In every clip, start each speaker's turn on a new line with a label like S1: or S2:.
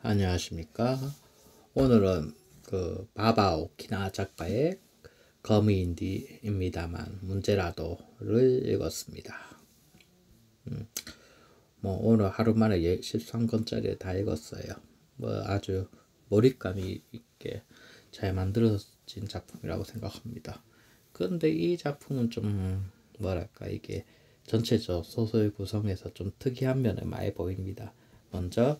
S1: 안녕하십니까. 오늘은 그 바바 오키나와 작가의 거미인디입니다만 문제라도를 읽었습니다. 뭐 오늘 하루 만에 13권짜리 다 읽었어요. 뭐 아주 몰입감이 있게 잘 만들어진 작품이라고 생각합니다. 그런데 이 작품은 좀 뭐랄까, 이게 전체적 소설 구성에서 좀 특이한 면을 많이 보입니다. 먼저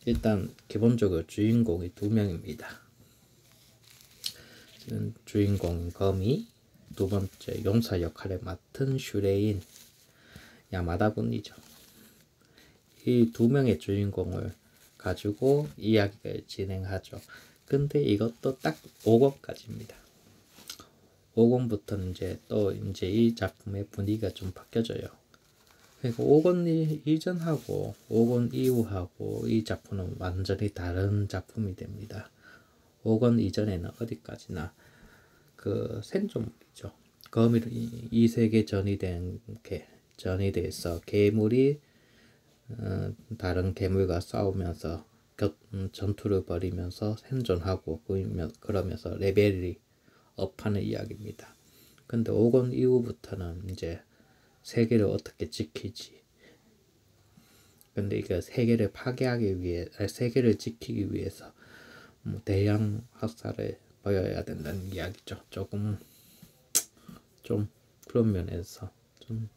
S1: 일단 기본적으로 주인공이 두 명입니다. 주인공인 거미, 두 번째 용사 역할을 맡은 슈레인 야마다군이죠. 이 두 명의 주인공을 가지고 이야기를 진행하죠. 근데 이것도 딱 5권까지입니다. 5권부터는 이제 이 작품의 분위기가 좀 바뀌어져요. 그러니까 5권 이전하고 5권 이후하고 이 작품은 완전히 다른 작품이 됩니다. 5권 이전에는 어디까지나 그 생존물이죠. 거미로 이 세계 전이 돼서 괴물이 다른 괴물과 싸우면서 전투를 벌이면서 생존하고 그러면서 레벨이 업하는 이야기입니다. 근데 5권 이후부터는 이제 세계를 어떻게 지키지. 근데 이게 세계를 파괴하기 위해, 세계를 지키기 위해서 대량 학살을 벌여야 된다는 이야기죠. 조금 좀 그런 면에서 좀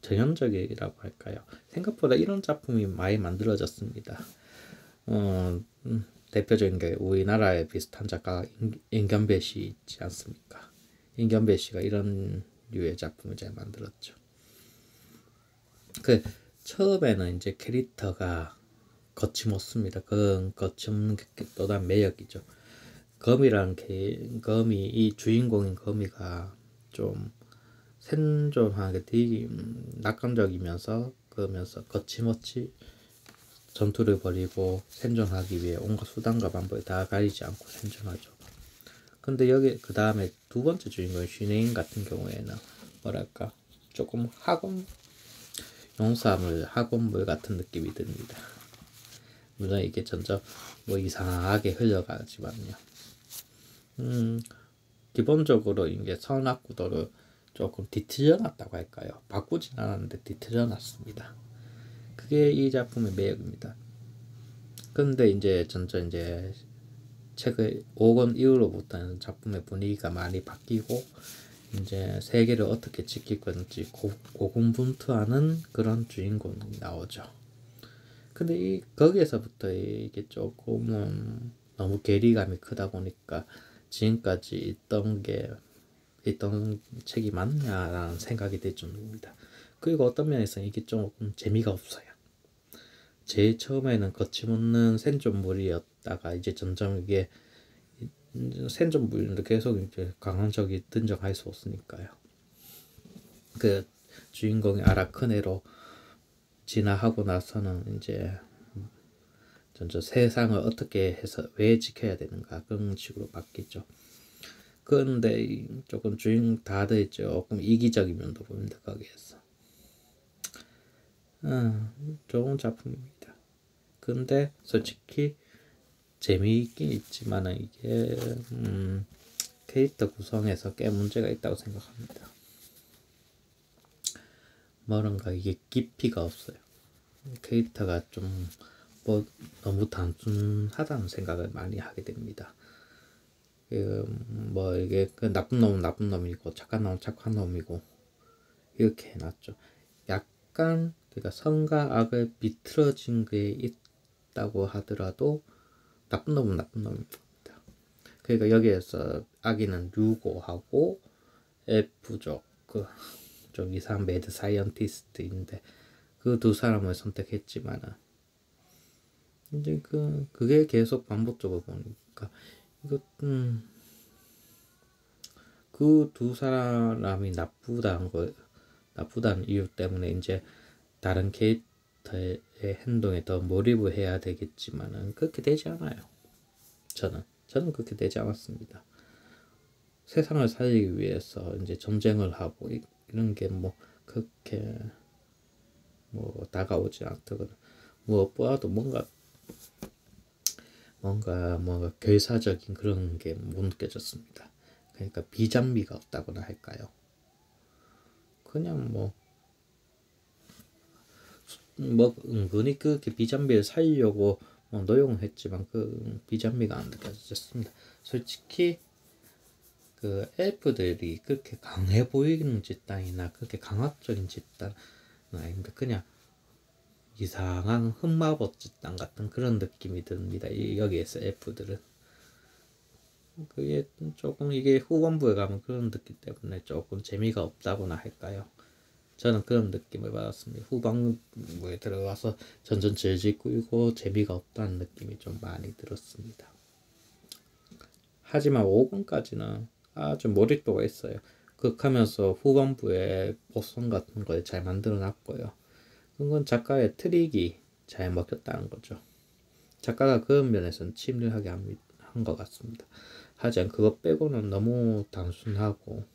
S1: 전형적이라고 할까요. 생각보다 이런 작품이 많이 만들어졌습니다. 대표적인 게 우리나라에 비슷한 작가 임견배 씨 있지 않습니까? 임견배 씨가 이런 류의 작품을 잘 만들었죠. 그 처음에는 이제 캐릭터가 거침없습니다. 그건 거침없는 게 또 다른 매력이죠. 거미, 이 주인공인 거미가 좀 생존하게 되게 낙관적이면서 그러면서 거침없이 전투를 벌이고 생존하기 위해 온갖 수단과 방법을 다 가리지 않고 생존하죠. 근데 여기 그 다음에 두 번째 주인공 슈네인 같은 경우에는 뭐랄까, 조금 학원물 같은 느낌이 듭니다. 물론 이게 점점 뭐 이상하게 흘러가지만요. 기본적으로 이게 선악 구도를 조금 뒤틀려 놨다고 할까요? 바꾸진 않았는데 뒤틀려 놨습니다. 그게 이 작품의 매력입니다. 근데 이제 점점 이제 책을 5권 이후로부터는 작품의 분위기가 많이 바뀌고 이제 세계를 어떻게 지킬 건지 고군분투하는 그런 주인공이 나오죠. 근데 거기에서부터 이게 조금은 너무 괴리감이 크다 보니까 지금까지 있던 책이 맞냐라는 생각이 들 정도입니다. 그리고 어떤 면에서 이게 조금 재미가 없어요. 제일 처음에는 거침없는 생존물이었다가 이제 점점 이게 생존물인데 계속 이제 강한적이 등장할 수 없으니까요. 그 주인공이 아라크네로 진화하고 나서는 이제 점점 세상을 어떻게 해서 왜 지켜야 되는가 그런 식으로 바뀌죠. 그런데 조금 다들 조금 이기적인 면도 보입니다. 거기에서 좋은 작품입니다. 근데 솔직히 재미있긴 있지만 이게 캐릭터 구성에서 꽤 문제가 있다고 생각합니다. 뭐랄까, 이게 깊이가 없어요. 캐릭터가 좀 너무 단순하다는 생각을 많이 하게 됩니다. 이게 나쁜 놈은 나쁜 놈이고 착한 놈은 착한 놈이고 이렇게 해놨죠. 약간 그러니까 선과 악을 비틀어진 게 있다고 하더라도 나쁜 놈은 나쁜 놈입니다. 그러니까 여기에서 아기는 류고하고 F족 좀 이상한 매드 사이언티스트인데 그 두 사람을 선택했지만은 이제 그게 계속 반복적으로 보니까 이거 그 두 사람이 나쁘다는 이유 때문에 이제 다른 캐릭터의 행동에 더 몰입을 해야 되겠지만은 그렇게 되지 않아요. 저는 그렇게 되지 않았습니다. 세상을 살리기 위해서 이제 전쟁을 하고 이런 게 뭐 그렇게 뭐 다가오지 않더거든. 무엇보다도 뭔가 괴사적인 그런 게 못 느껴졌습니다. 그러니까 비장미가 없다고나 할까요? 그냥 은근히 그렇게 비장미를 살리려고 노력은 했지만 그 비장미가 안 느껴졌습니다. 솔직히 그 엘프들이 그렇게 강해 보이는 집단이나 그렇게 강압적인 집단은 아닙니다. 그냥 이상한 흑마법 집단 같은 그런 느낌이 듭니다. 여기에서 엘프들은 그게 조금 이게 후반부에 가면 그런 느낌 때문에 조금 재미가 없다고나 할까요? 저는 그런 느낌을 받았습니다. 후반부에 들어가서 점점 질질 끌고 재미가 없다는 느낌이 좀 많이 들었습니다. 하지만 5권까지는 아주 몰입도가 있어요. 극하면서 후반부에 보선 같은 걸 잘 만들어 놨고요. 그건 작가의 트릭이 잘 먹혔다는 거죠. 작가가 그런 면에서는 치밀하게 한 것 같습니다. 하지만 그것 빼고는 너무 단순하고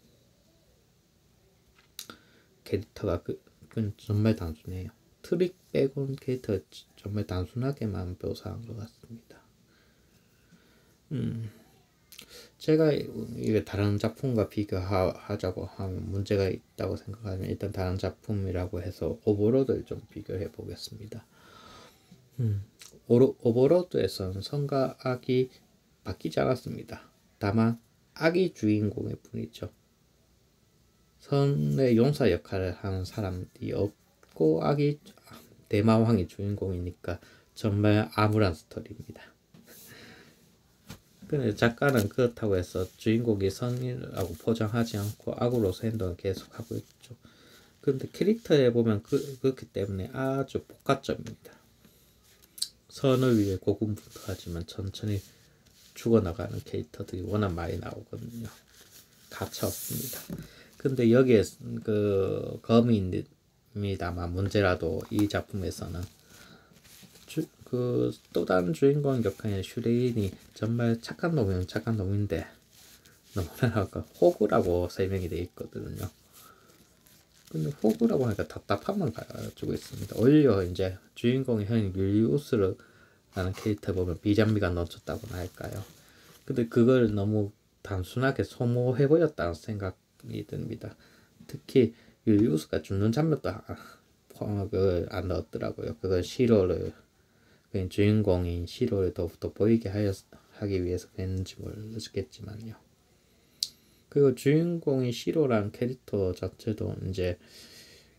S1: 캐릭터가 그건 정말 단순해요. 트릭 빼고는 캐릭터가 정말 단순하게만 묘사한 것 같습니다. 제가 이게 다른 작품과 비교하자고 하면 문제가 있다고 생각하면 일단 다른 작품이라고 해서 오버로드를 좀 비교해 보겠습니다. 오버로드에서는 선과 악이 바뀌지 않았습니다. 다만 악이 주인공일 뿐이죠. 선의 용사 역할을 하는 사람이 없고 악이 대마왕이 주인공이니까 정말 암울한 스토리입니다. 근데 작가는 그렇다고 해서 주인공이 선이라고 포장하지 않고 악으로서 행동을 계속하고 있죠. 근데 캐릭터에 보면 그렇기 때문에 아주 복합점입니다. 선을 위해 고군분투하지만 천천히 죽어나가는 캐릭터들이 워낙 많이 나오거든요. 가차 없습니다. 근데 여기에 그 검입니다만 문제라도 이 작품에서는 그 또 다른 주인공 역할인 슈레인이 정말 착한 놈이면 착한 놈인데 너무나 호구라고 설명이 되어 있거든요. 근데 호구라고 하니까 답답함만 가지고 있습니다. 오히려 이제 주인공의 형인 율리우스를 라는 캐릭터 보면 비장미가 넘쳤다고나 할까요? 근데 그걸 너무 단순하게 소모해버렸다는 생각이 듭니다. 특히 율리우스가 죽는 장면도 안 넣었더라고요. 그걸 시로를 주인공인 시로를 더욱더 보이게 하기 위해서 그랬는지 모르겠지만요. 그리고 주인공인 시로라는 캐릭터 자체도 이제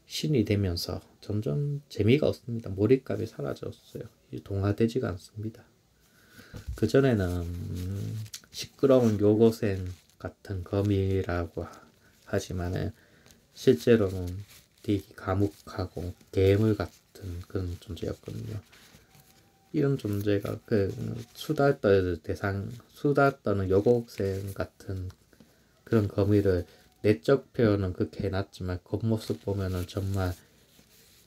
S1: 신이 되면서 점점 재미가 없습니다. 몰입감이 사라졌어요. 동화되지가 않습니다. 그전에는 시끄러운 요고생 같은 거미라고 하지만은 실제로는 되게 과묵하고 괴물 같은 그런 존재였거든요. 이런 존재가 수다 떠는 여고생 같은 그런 거미를 내적 표현은 그렇게 해놨지만 겉모습 보면은 정말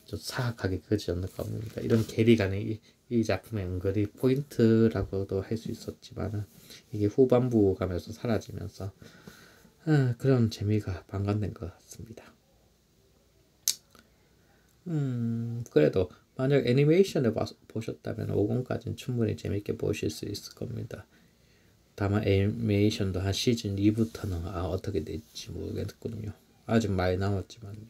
S1: 좀 사악하게 그려지는 겁니다. 이런 괴리감이 이 작품의 은근히 포인트라고도 할 수 있었지만 이게 후반부 가면서 사라지면서 그런 재미가 반감된 것 같습니다. 그래도 만약 애니메이션을 보셨다면 5권까지는 충분히 재밌게 보실 수 있을 겁니다. 다만 애니메이션도 한 시즌 2부터는 어떻게 될지 모르겠거든요. 아직 많이 남았지만요.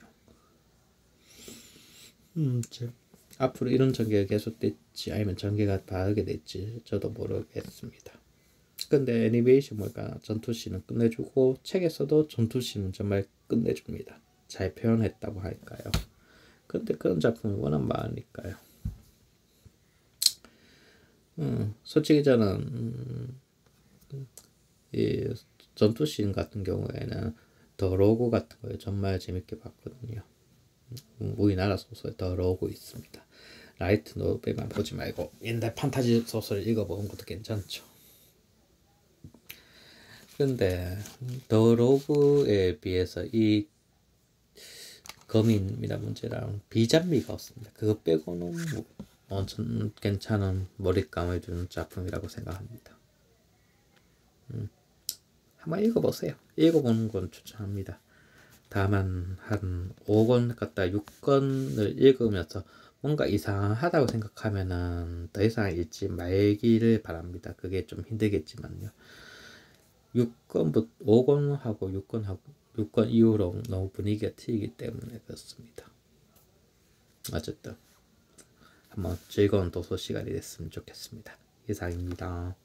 S1: 앞으로 이런 전개가 계속될지 아니면 전개가 다르게 될지 저도 모르겠습니다. 근데 애니메이션 보니까 전투씬은 끝내주고 책에서도 전투씬은 정말 끝내줍니다. 잘 표현했다고 할까요? 근데 그런 작품이 워낙 많으니까요. 솔직히 저는 이 전투씬 같은 경우에는 더 로고 같은 걸 정말 재밌게 봤거든요. 우리나라 소설 더 로고 있습니다. 라이트 노벨만 보지 말고 옛날 판타지 소설 읽어보는 것도 괜찮죠. 근데 더 로그에 비해서 이 거민이나 문제랑 비장미가 없습니다. 그거 빼고는 엄청 괜찮은 몰입감을 주는 작품이라고 생각합니다. 한번 읽어보세요. 읽어보는 건 추천합니다. 다만 한 5권 갔다 6권을 읽으면서 뭔가 이상하다고 생각하면은 더 이상 읽지 말기를 바랍니다. 그게 좀 힘들겠지만요. 6권부터 5권하고 6권 이후로 너무 분위기가 튀기 때문에 그렇습니다. 어쨌든 한번 즐거운 도서 시간이 됐으면 좋겠습니다. 이상입니다.